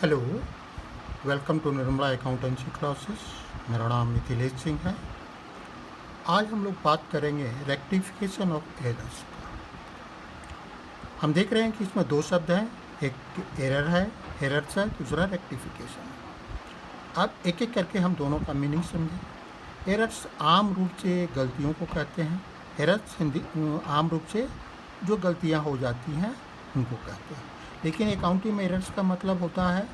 Hello, welcome to Nirmala accountancy classes. मेरा नाम मिथिलेश सिंह है। आज हम लोग बात करेंगे रेक्टिफिकेशन ऑफ एरर्स का। हम देख रहे हैं कि इसमें दो शब्द हैं, एक एरर है, एरर्स है, दूसरा रेक्टिफिकेशन है। अब एक एक करके हम दोनों का मीनिंग समझें। एरर्स आम रूप से गलतियों को कहते हैं। एरर्स आम रूप से जो गलतियां हो जाती हैं उनको कहते हैं। लेकिन अकाउंटिंग में एरर्स का मतलब होता है,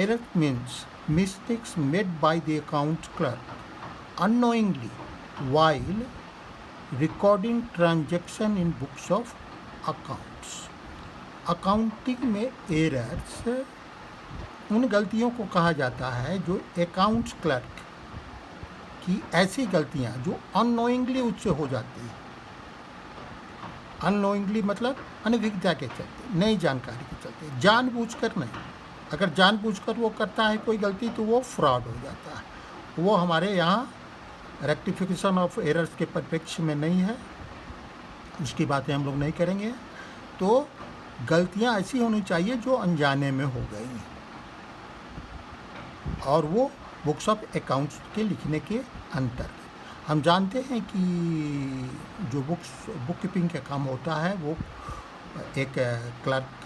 error means mistakes made by the account clerk unknowingly while recording transaction in books of accounts। Accounting में एरर्स उन गलतियों को कहा जाता है जो अकाउंट्स क्लर्क की ऐसी गलतियां जो अननोइंगली उससे हो जाती है। अननोइंगली मतलब अनभिज्ञता के चलते, नई जानकारी के चलते, जानबूझकर नहीं। अगर जानबूझकर वो करता है कोई गलती तो वो फ्रॉड हो जाता है। वो हमारे यहाँ रेक्टिफिकेशन ऑफ एरर्स के परिप्रेक्ष्य में नहीं है, उसकी बातें हम लोग नहीं करेंगे। तो गलतियाँ ऐसी होनी चाहिए जो अनजाने में हो गई और वो बुक्स ऑफ अकाउंट्स के लिखने के अंतर्गत। हम जानते हैं कि जो बुक कीपिंग का काम होता है वो एक क्लर्क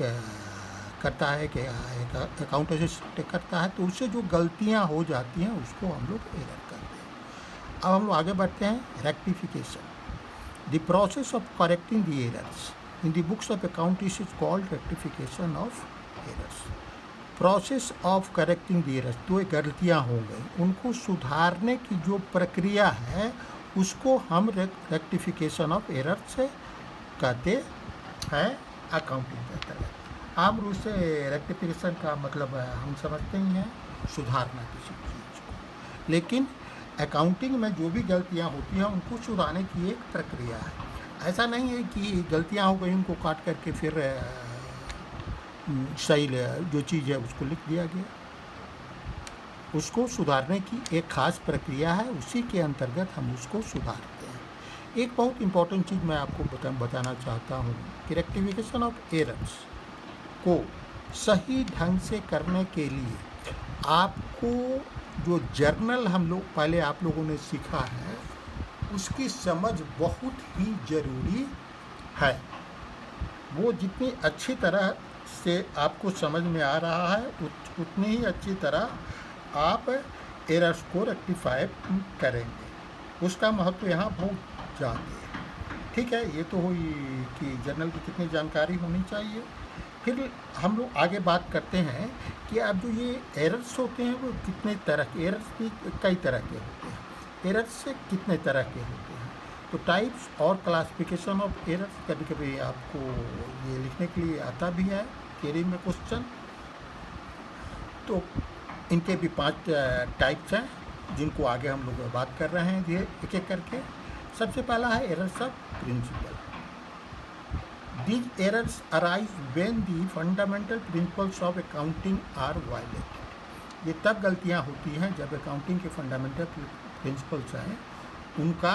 करता है कि एक अकाउंट असिस्टेंट करता है, तो उससे जो गलतियां हो जाती हैं उसको हम लोग एरर करते हैं। अब हम लोग आगे बढ़ते हैं। Rectification, the process of correcting the errors in the books of account is called rectification of errors. Process of correcting the errors, जो गलतियां हो गई उनको सुधारने की जो प्रक्रिया है उसको हम रेक्टिफिकेशन ऑफ एरर्स कहते हैं अकाउंटिंग के अंतर्गत। आम रूप से रेक्टिफिकेशन का मतलब हम समझते ही हैं सुधारना किसी चीज़ को, लेकिन अकाउंटिंग में जो भी गलतियां होती हैं उनको सुधारने की एक प्रक्रिया है। ऐसा नहीं है कि गलतियां हो गई उनको काट करके फिर सही जो चीज़ है उसको लिख दिया गया। उसको सुधारने की एक ख़ास प्रक्रिया है, उसी के अंतर्गत हम उसको सुधारते हैं। एक बहुत इम्पोर्टेंट चीज़ मैं आपको बताना चाहता हूँ कि रेक्टिफिकेशन ऑफ एरर्स को सही ढंग से करने के लिए आपको जो जर्नल हम लोग पहले आप लोगों ने सीखा है उसकी समझ बहुत ही ज़रूरी है। वो जितनी अच्छी तरह से आपको समझ में आ रहा है उतनी ही अच्छी तरह आप एरर्स को रेक्टिफाई करेंगे। उसका महत्व यहाँ बहुत ज़्यादा है। ठीक है, ये तो हुई कि जर्नल की कितनी जानकारी होनी चाहिए। फिर हम लोग आगे बात करते हैं कि अब जो ये एरर्स होते हैं वो कितने तरह के, एरर्स भी कई तरह के होते हैं। एरर्स से कितने तरह के होते हैं, तो टाइप्स और क्लासिफिकेशन ऑफ एरर्स कभी कभी आपको ये लिखने के लिए आता भी है थियरी में क्वेश्चन। तो इनके भी 5 टाइप्स हैं जिनको आगे हम लोग बात कर रहे हैं ये एक एक करके। सबसे पहला है errors of principle. These errors arise when the fundamental principles of accounting are violated। ये तब गलतियाँ होती हैं जब अकाउंटिंग के फंडामेंटल प्रिंसिपल्स हैं उनका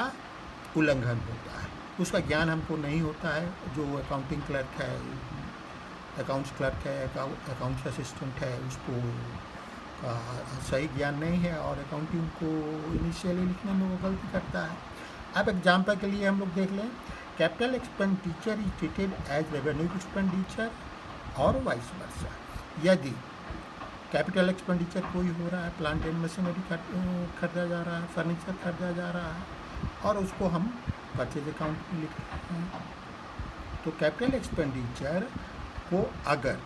उल्लंघन होता है, उसका ज्ञान हमको नहीं होता है। जो अकाउंटिंग क्लर्क है, अकाउंट्स क्लर्क है, अकाउंट्स असिस्टेंट है, उसको सही ज्ञान नहीं है और अकाउंटिंग को इनिशियली लिखने में वो गलती करता है। अब एग्जाम्पल के लिए हम लोग देख लें, capital expenditure is treated as revenue expenditure और वाइस वर्सा। यदि कैपिटल एक्सपेंडिचर कोई हो रहा है, प्लांट एंड मशीनरी खरीदा जा रहा है, फर्नीचर खरीदा जा रहा है और उसको हम परचेज अकाउंट में लिख रहे हैं, तो कैपिटल एक्सपेंडिचर को अगर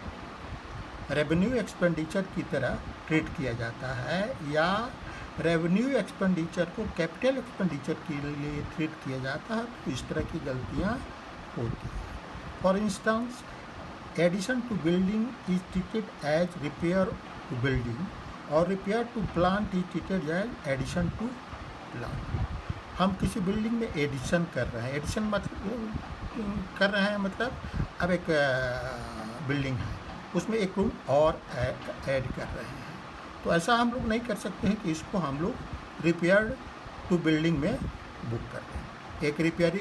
रेवेन्यू एक्सपेंडिचर की तरह ट्रीट किया जाता है या रेवेन्यू एक्सपेंडिचर को कैपिटल एक्सपेंडिचर के लिए ट्रीट किया जाता है तो इस तरह की गलतियाँ होती हैं। For instance, addition to building is treated as repair to building और repair to plant is treated as addition to plant. हम किसी बिल्डिंग में एडिशन कर रहे हैं, एडिशन मतलब कर रहे हैं मतलब अब एक बिल्डिंग है उसमें एक रूम और ऐड कर रहे हैं, तो ऐसा हम लोग नहीं कर सकते हैं कि इसको हम लोग रिपेयर टू बिल्डिंग में बुक कर दें। एक रिपेयर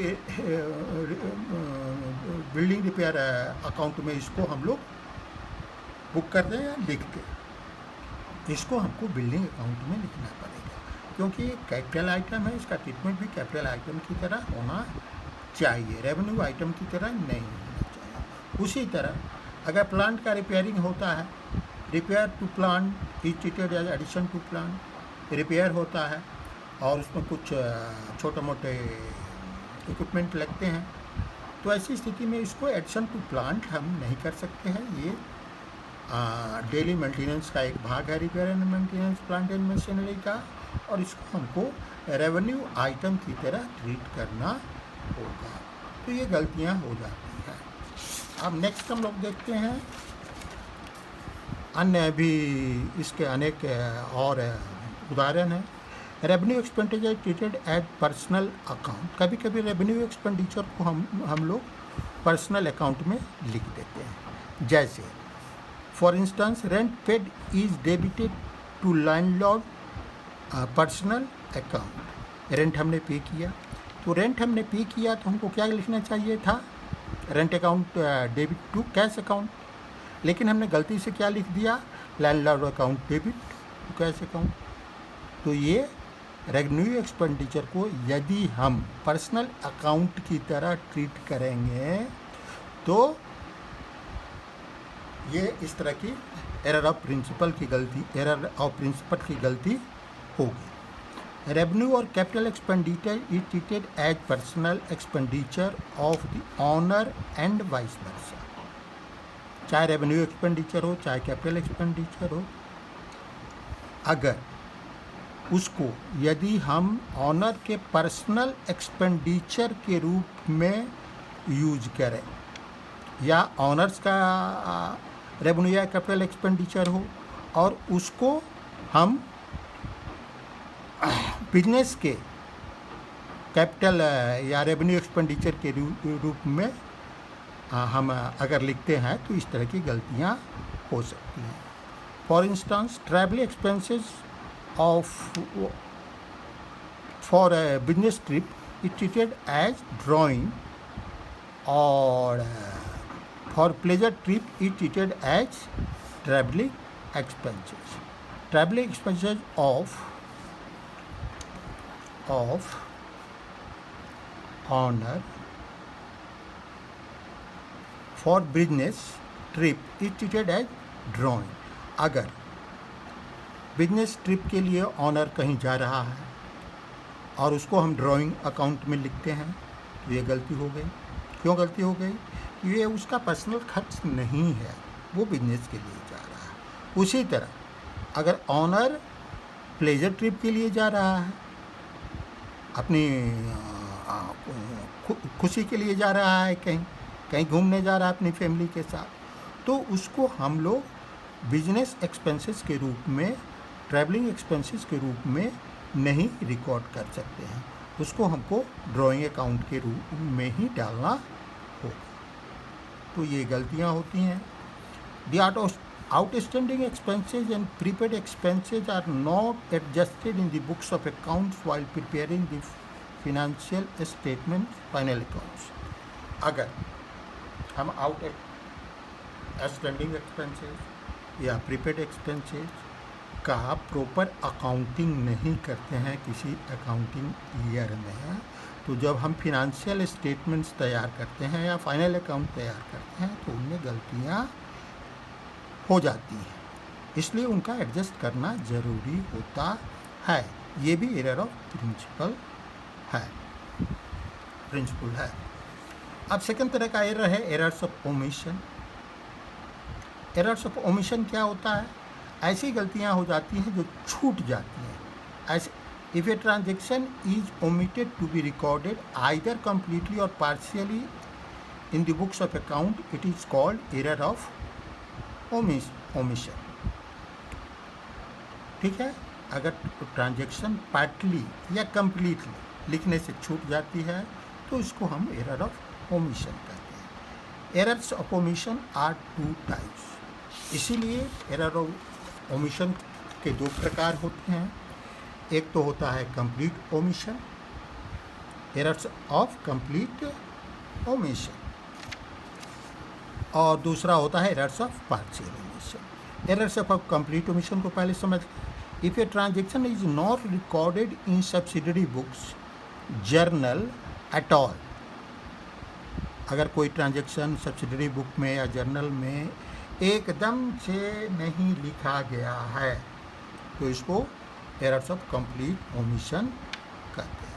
बिल्डिंग रिपेयर अकाउंट में इसको हम लोग बुक कर दें या लिख दें, इसको हमको बिल्डिंग अकाउंट में लिखना पड़ेगा, क्योंकि ये कैपिटल आइटम है, इसका ट्रीटमेंट भी कैपिटल आइटम की तरह होना चाहिए, रेवेन्यू आइटम की तरह नहीं होना चाहिए। उसी तरह अगर प्लांट का रिपेयरिंग होता है, repair to plant is treated as addition to plant, repair होता है और उसमें कुछ छोटे मोटे इक्विपमेंट लगते हैं, तो ऐसी स्थिति में इसको एडिशन टू प्लांट हम नहीं कर सकते हैं। ये डेली मेंटेनेंस का एक भाग है, repair and maintenance plant and machinery का, और इसको हमको रेवेन्यू आइटम की तरह ट्रीट करना होगा। तो ये गलतियां हो जाती हैं। अब नेक्स्ट हम लोग देखते हैं, अन्य भी इसके अनेक और उदाहरण हैं। Revenue expenditure treated as personal account, कभी कभी रेवेन्यू एक्सपेंडिचर को हम लोग पर्सनल अकाउंट में लिख देते हैं। जैसे for instance rent paid is debited to landlord personal account, rent हमने पे किया, तो रेंट हमने पे किया तो हमको क्या लिखना चाहिए था, rent account debit to cash account, लेकिन हमने गलती से क्या लिख दिया, landlord account debit to cash account. तो ये रेवेन्यू एक्सपेंडिचर को यदि हम पर्सनल अकाउंट की तरह ट्रीट करेंगे तो ये इस तरह की एरर ऑफ प्रिंसिपल की गलती होगी। रेवेन्यू और capital expenditure is treated as personal expenditure of the owner and vice versa, चाहे रेवेन्यू एक्सपेंडिचर हो चाहे कैपिटल एक्सपेंडिचर हो, अगर उसको यदि हम ऑनर के पर्सनल एक्सपेंडिचर के रूप में यूज करें, या ऑनर्स का रेवेन्यू या कैपिटल एक्सपेंडिचर हो और उसको हम बिजनेस के कैपिटल या रेवेन्यू एक्सपेंडिचर के रूप में हम अगर लिखते हैं तो इस तरह की गलतियां हो सकती हैं। For instance travel expenses for a business trip is treated as drawing, or for pleasure trip is treated as traveling expenses. Traveling expenses of honor for business trip is treated as drawing. अगर business trip के लिए honour कहीं जा रहा है और उसको हम ड्राइंग अकाउंट में लिखते हैं तो ये गलती हो गई। क्यों गलती हो गई? ये उसका पर्सनल खर्च नहीं है, वो बिजनेस के लिए जा रहा है। उसी तरह अगर ऑनर प्लेजर ट्रिप के लिए जा रहा है, अपनी खुशी के लिए जा रहा है, कहीं घूमने जा रहा है अपनी फैमिली के साथ, तो उसको हम लोग बिजनेस एक्सपेंसेस के रूप में, ट्रैवलिंग एक्सपेंसेस के रूप में नहीं रिकॉर्ड कर सकते हैं, उसको हमको ड्राइंग अकाउंट के रूप में ही डालना होगा। तो ये गलतियां होती हैं। The outstanding expenses and prepaid expenses are not adjusted in the books of accounts while preparing the financial statement final accounts. अगर हम आउटस्टैंडिंग एक्सपेंसेस या प्रीपेड एक्सपेंसेस का प्रॉपर अकाउंटिंग नहीं करते हैं किसी अकाउंटिंग ईयर में, तो जब हम फिनेंशियल स्टेटमेंट्स तैयार करते हैं या फाइनल अकाउंट तैयार करते हैं तो उनमें गलतियां हो जाती हैं, इसलिए उनका एडजस्ट करना ज़रूरी होता है। ये भी एरर ऑफ प्रिंसिपल है। अब सेकंड तरह का एरर है errors of omission. Errors of omission क्या होता है? ऐसी गलतियां हो जाती हैं जो छूट जाती हैं। ऐसे if a transaction is omitted to be recorded either completely or partially in the books of account, it is called error of omission. ठीक है, अगर ट्रांजेक्शन पार्टली या कम्प्लीटली लिखने से छूट जाती है तो इसको हम एरर ऑफ ओमिशन कहते हैं। Errors of omission are two types, इसीलिए एरर ऑफ ओमिशन के दो प्रकार होते हैं। एक तो होता है complete omission, errors of complete omission, और दूसरा होता है errors of partial omission. Omission. Errors of complete omission को पहले समझ। If a transaction is not recorded in subsidiary books journal at all, अगर कोई ट्रांजेक्शन सब्सिडरी बुक में या जर्नल में एकदम से नहीं लिखा गया है तो इसको एरर्स ऑफ कंप्लीट ओमिशन कहते हैं।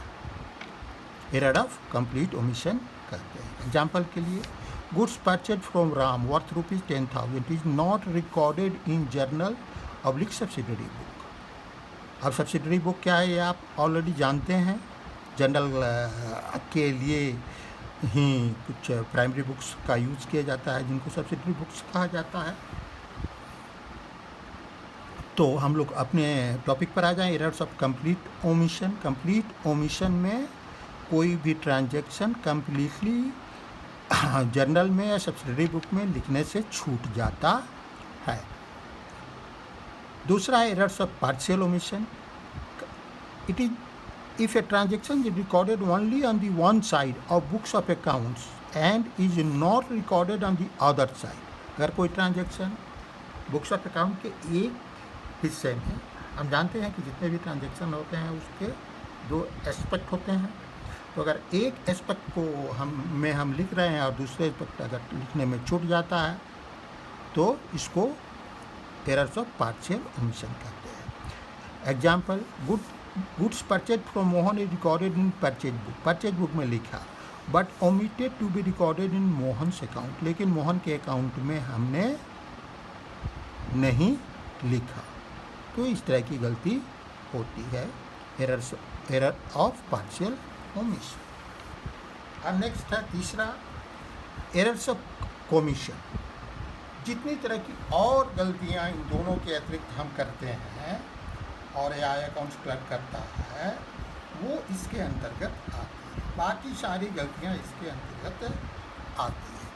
एरर ऑफ कंप्लीट ओमिशन कहते हैं। एग्जाम्पल के लिए, goods purchase from Ram worth ₹10,000 is not recorded in journal oblique subsidiary book. अब सब्सिडरी बुक क्या है ये आप ऑलरेडी जानते हैं। जर्नल के लिए ही कुछ प्राइमरी बुक्स का यूज़ किया जाता है जिनको सब्सिडरी बुक्स कहा जाता है। तो हम लोग अपने टॉपिक पर आ जाएं, errors of complete omission. Complete omission में कोई भी ट्रांजैक्शन कंप्लीटली जर्नल में या सब्सिडरी बुक में लिखने से छूट जाता है। दूसरा है errors of partial omission. It is if a transaction is recorded only on the one side of books of accounts and is not recorded on the other side, अगर कोई ट्रांजेक्शन बुक्स ऑफ अकाउंट के एक हिस्से में, हम जानते हैं कि जितने भी ट्रांजेक्शन होते हैं उसके दो एस्पेक्ट होते हैं, तो अगर एक एस्पेक्ट को हम लिख रहे हैं और दूसरे एस्पेक्ट अगर लिखने में छूट जाता है तो इसको एरर्स ऑफ पार्शियल ओमिशन कहते हैं। Example, goods purchase from Mohan is recorded in purchase book, purchase book में लिखा, but omitted to be recorded in Mohan's account, लेकिन मोहन के अकाउंट में हमने नहीं लिखा, तो इस तरह की गलती होती है, एरर ऑफ पार्शियल ओमिशन। अब नेक्स्ट है तीसरा, एरर्स ऑफ कमीशन। जितनी तरह की और गलतियां इन दोनों के अतिरिक्त हम करते हैं और एआई अकाउंट्स क्लर्क करता है वो इसके अंतर्गत आती है, बाकी सारी गलतियां इसके अंतर्गत आती हैं।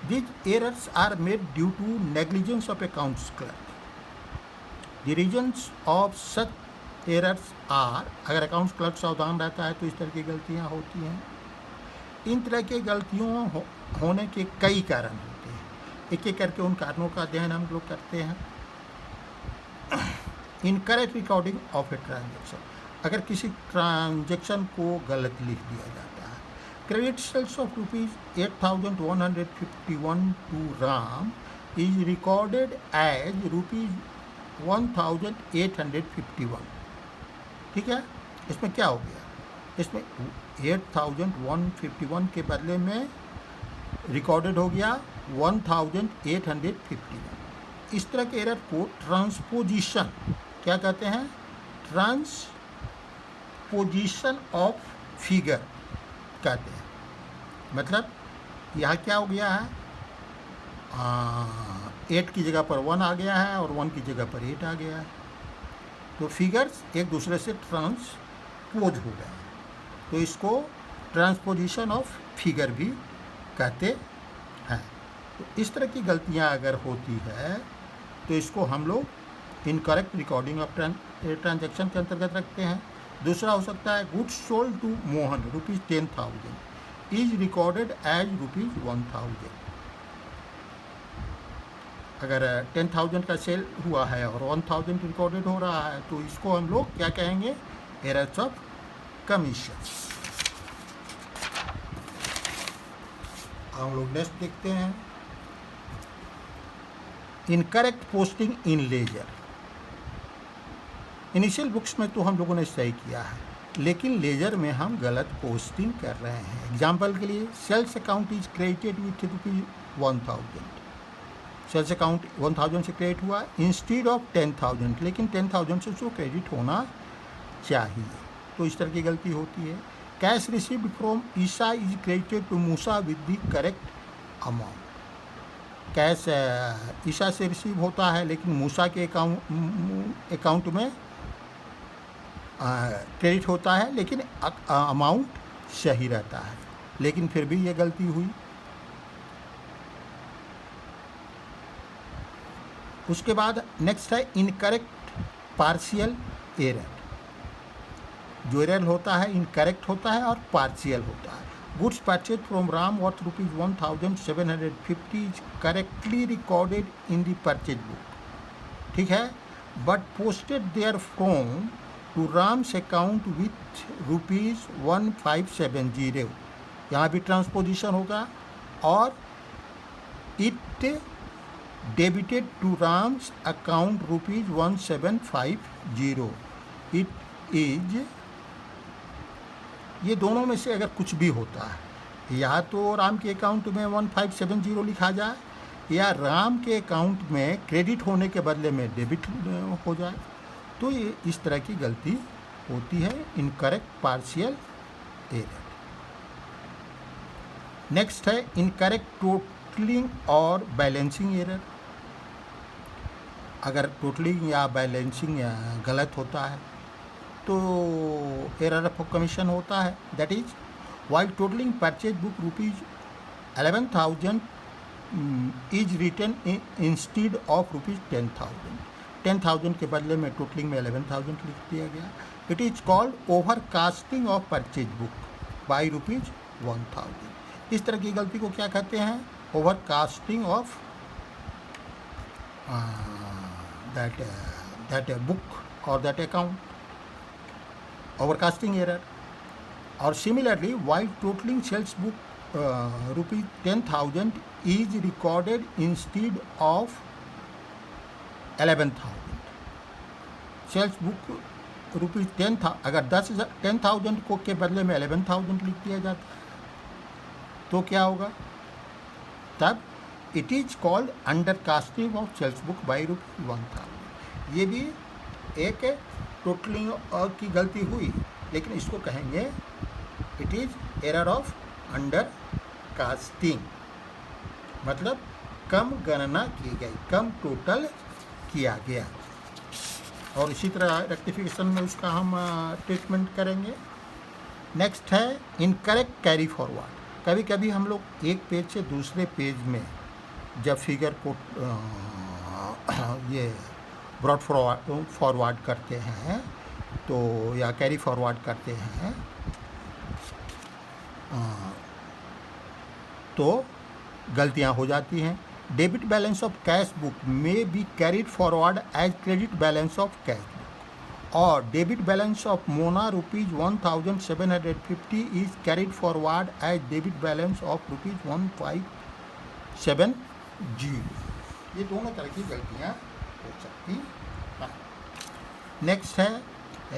These errors are made due to negligence of accounts clerk. The reasons of such errors are, अगर अकाउंट्स क्लर्क सावधान रहता है तो इस तरह की गलतियां होती हैं। इन तरह की गलतियों होने के कई कारण होते हैं, एक एक करके उन कारणों का अध्ययन हम लोग करते हैं। Incorrect recording of a transaction, अगर किसी ट्रांजेक्शन को गलत लिख दिया जाता है। Credit sales of ₹8,151 to Ram is recorded as ₹1,851। ठीक है, इसमें क्या हो गया, इसमें 8,151 के बदले में रिकॉर्डेड हो गया 1,851। इस तरह के एरर को ट्रांसपोजिशन क्या कहते हैं, ट्रांसपोजिशन ऑफ फिगर कहते हैं। मतलब यहाँ क्या हो गया है, 8 की जगह पर 1 आ गया है और 1 की जगह पर 8 आ गया है, तो फिगर्स एक दूसरे से ट्रांसपोज हो गए, तो इसको ट्रांसपोजिशन ऑफ फिगर भी कहते हैं। तो इस तरह की गलतियाँ अगर होती है तो इसको हम लोग इनकरेक्ट रिकॉर्डिंग ऑफ ट्रांजैक्शन के अंतर्गत रखते हैं। दूसरा हो सकता है, goods sold to Mohan ₹10,000 is recorded as ₹1,000। अगर 10,000 का सेल हुआ है और 1,000 रिकॉर्डेड हो रहा है तो इसको हम लोग क्या कहेंगे, एरर्स ऑफ कमीशन। हम लोग नेक्स्ट देखते हैं, incorrect posting in ledger. Initial books में तो हम लोगों ने सही किया है, लेकिन लेजर में हम गलत पोस्टिंग कर रहे हैं। एग्जाम्पल के लिए, sales account is credited with ₹1,000, sales account 1,000 से क्रेडिट हुआ इंस्टीड ऑफ 10,000, लेकिन 10,000 से उसको क्रेडिट होना चाहिए, तो इस तरह की गलती होती है। Cash received from Isa is credited to Musa with the correct amount, cash Isa से रिसीव होता है लेकिन मूसा के अकाउंट में क्रेडिट होता है, लेकिन अमाउंट सही रहता है, लेकिन फिर भी ये गलती हुई। उसके बाद नेक्स्ट है इनकरेक्ट पार्शियल एरर। जो एरर होता है इनकरेक्ट होता है और पार्शियल होता है। Goods purchased from Ram worth rupees 1750 is correctly recorded in the purchase book. ठीक है, but posted there from to Ram's account with rupees 1570. यहाँ भी ट्रांसपोजिशन होगा और it debited to Ram's account rupees 1750. It is, ये दोनों में से अगर कुछ भी होता है, या तो राम के अकाउंट में 1570 लिखा जाए या राम के अकाउंट में क्रेडिट होने के बदले में डेबिट हो जाए, तो ये इस तरह की गलती होती है, इनकरेक्ट पार्शियल एरर। नेक्स्ट है इनकरेक्ट टोटलिंग और बैलेंसिंग एरर। अगर टोटलिंग या बैलेंसिंग गलत होता है तो एरर ऑफ कमीशन होता है। That is while totalling purchase book rupees 11,000 is written instead of rupees 10,000। 10,000 के बदले में टोटलिंग में 11,000 लिख दिया गया। It is called over casting of purchase book by rupees 1,000। इस तरह की गलती को क्या कहते हैं? Over casting of that book or that account, overcasting error. Or similarly, while totaling sales book rupees 10,000 is recorded instead of 11,000. Sales book rupees 10,000, अगर 10,000 को के बदले में 11,000 लिख दिया जाता है तो क्या होगा? तब it is called undercasting of sales book by rupees 1,000। ये भी एक टोटलिंग की गलती हुई, लेकिन इसको कहेंगे it is error of undercasting, मतलब कम गणना की गई, कम टोटल किया गया। और इसी तरह रेक्टिफिकेशन में उसका हम ट्रीटमेंट करेंगे। नेक्स्ट है इनकरेक्ट कैरी फॉरवर्ड। कभी कभी हम लोग एक पेज से दूसरे पेज में जब फिगर को ये ब्रॉड फॉरवर्ड करते हैं तो या कैरी फॉरवर्ड करते हैं तो गलतियां हो जाती हैं। Debit balance of cash book में be carried forward as credit balance of cash book, और debit balance of Mona rupees 1,750 is carried forward as debit balance of rupees 1,570। ये दोनों तरह की गलतियाँ हो सकती हैं। नेक्स्ट है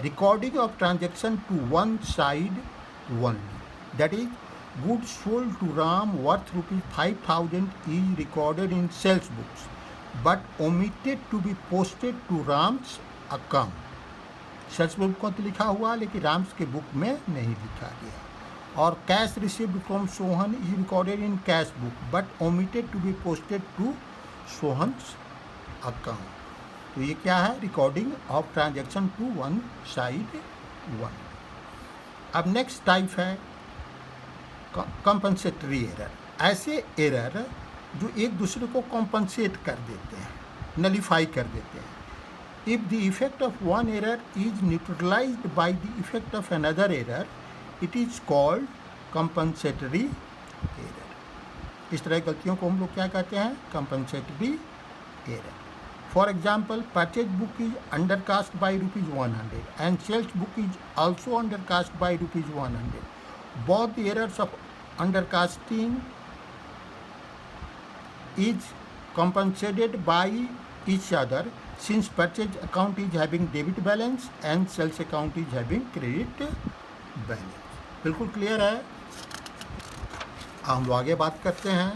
recording of transaction to one side only. That is goods sold to Ram worth rupees 5,000 is recorded in sales books but omitted to be posted to Ram's account. Sales book को तो लिखा हुआ लेकिन राम्स के book में नहीं लिखा गया। और cash received from Sohan is recorded in cash book but omitted to be posted to Sohan's account. तो ये क्या है? Recording of transaction to one side one. अब नेक्स्ट टाइप है कंपनसेटरी एरर। ऐसे एरर जो एक दूसरे को कॉम्पनसेट कर देते हैं, नलीफाई कर देते हैं। If the effect of one error is neutralised by the effect of another error it is called compensatory error. इस तरह की गलतियों को हम लोग क्या कहते हैं? Compensatory error. For example, purchase book is undercast by rupees 100 and sales book is also undercast by rupees 100. Both the errors of undercasting is compensated by each other since purchase account is having debit balance and sales account is having credit balance. बिल्कुल clear है। हम लोग आगे बात करते हैं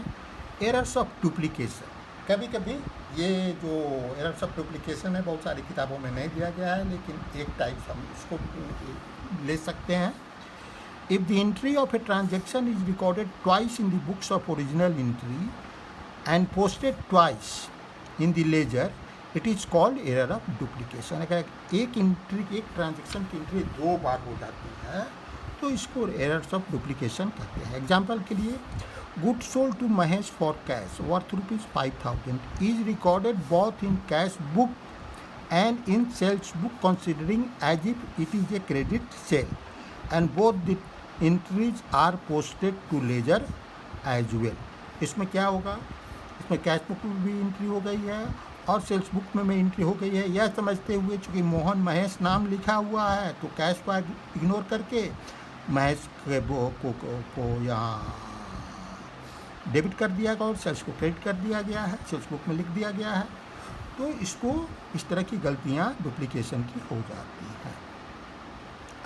errors of duplication. कभी कभी ये जो एरर्स ऑफ डुप्लीकेशन है बहुत सारी किताबों में नहीं दिया गया है, लेकिन एक टाइप हम इसको ले सकते हैं। If the entry of a transaction is recorded twice in the books of original entry and posted twice in the ledger, it is called error of duplication. अगर एक ट्रांजेक्शन की एंट्री दो बार हो जाती है तो इसको एरर्स ऑफ डुप्लीकेशन कहते हैं। एग्जाम्पल के लिए, good sold to Mahesh for cash worth rupees 5,000 is recorded both in cash book and in sales book considering as if it is a credit sale, and both the entries are posted to ledger as well. इसमें क्या होगा, इसमें cash book में भी entry हो गई है और सेल्स बुक में एंट्री हो गई है। यह समझते हुए चूँकि मोहन महेश नाम लिखा हुआ है तो कैश को इग्नोर करके महेश को यहाँ डेबिट कर दिया गया और सेल्स को क्रेडिट कर दिया गया है, सेल्स बुक में लिख दिया गया है। तो इसको इस तरह की गलतियाँ डुप्लीकेशन की हो जाती हैं।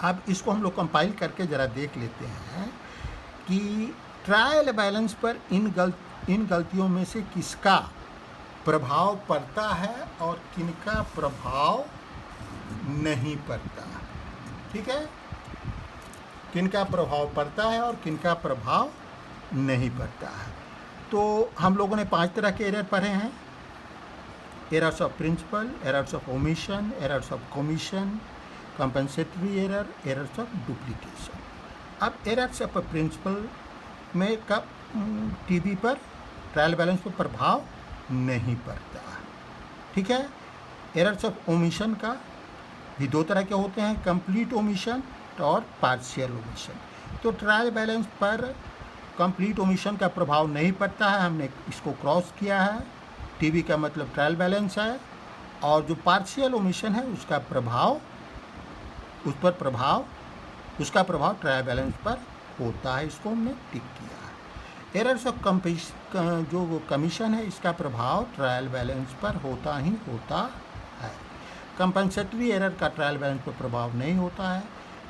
अब इसको हम लोग कंपाइल करके ज़रा देख लेते हैं कि ट्रायल बैलेंस पर इन गलतियों में से किसका प्रभाव पड़ता है और किनका प्रभाव नहीं पड़ता है। ठीक है, किनका प्रभाव पड़ता है और किनका प्रभाव नहीं पड़ता है। तो हम लोगों ने 5 तरह के एरर पढ़े हैं: errors of principle, errors of omission, errors of commission, compensatory error, errors of duplication. अब एरर्स ऑफ प्रिंसिपल में कब टीबी पर, ट्रायल बैलेंस पर प्रभाव नहीं पड़ता है। ठीक है, एरर्स ऑफ ओमिशन का भी 2 तरह के होते हैं, कंप्लीट ओमिशन और पार्शियल ओमिशन। तो ट्रायल बैलेंस पर कंप्लीट ओमिशन का प्रभाव नहीं पड़ता है, हमने इसको क्रॉस किया है। टीबी का मतलब ट्रायल बैलेंस है और जो पार्शियल ओमिशन है उसका प्रभाव उसका प्रभाव ट्रायल बैलेंस पर होता है, इसको हमने टिक किया है। एरर्स ऑफ जो कमीशन है इसका प्रभाव ट्रायल बैलेंस पर होता ही होता है। कंपनसेटरी एरर का ट्रायल बैलेंस पर प्रभाव नहीं होता है।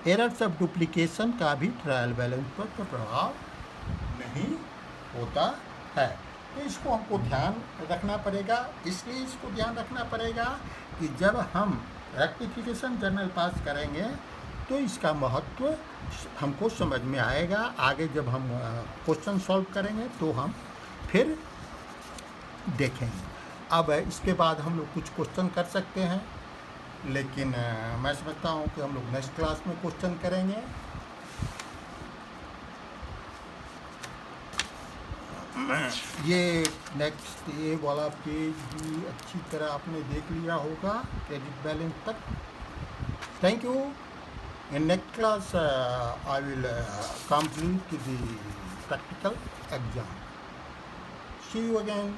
एरर्स ऑफ डुप्लीकेशन का भी ट्रायल बैलेंस पर प्रभाव नहीं होता है। तो इसको हमको ध्यान रखना पड़ेगा। इसलिए इसको ध्यान रखना पड़ेगा कि जब हम रेक्टिफिकेशन जर्नल पास करेंगे तो इसका महत्व हमको समझ में आएगा। आगे जब हम क्वेश्चन सॉल्व करेंगे तो हम फिर देखेंगे। अब इसके बाद हम लोग कुछ क्वेश्चन कर सकते हैं, लेकिन मैं समझता हूँ कि हम लोग नेक्स्ट क्लास में क्वेश्चन करेंगे। ये वाला पेज भी अच्छी तरह आपने देख लिया होगा क्रेडिट बैलेंस तक। Thank you. In next class I will complete the practical exam. See you again.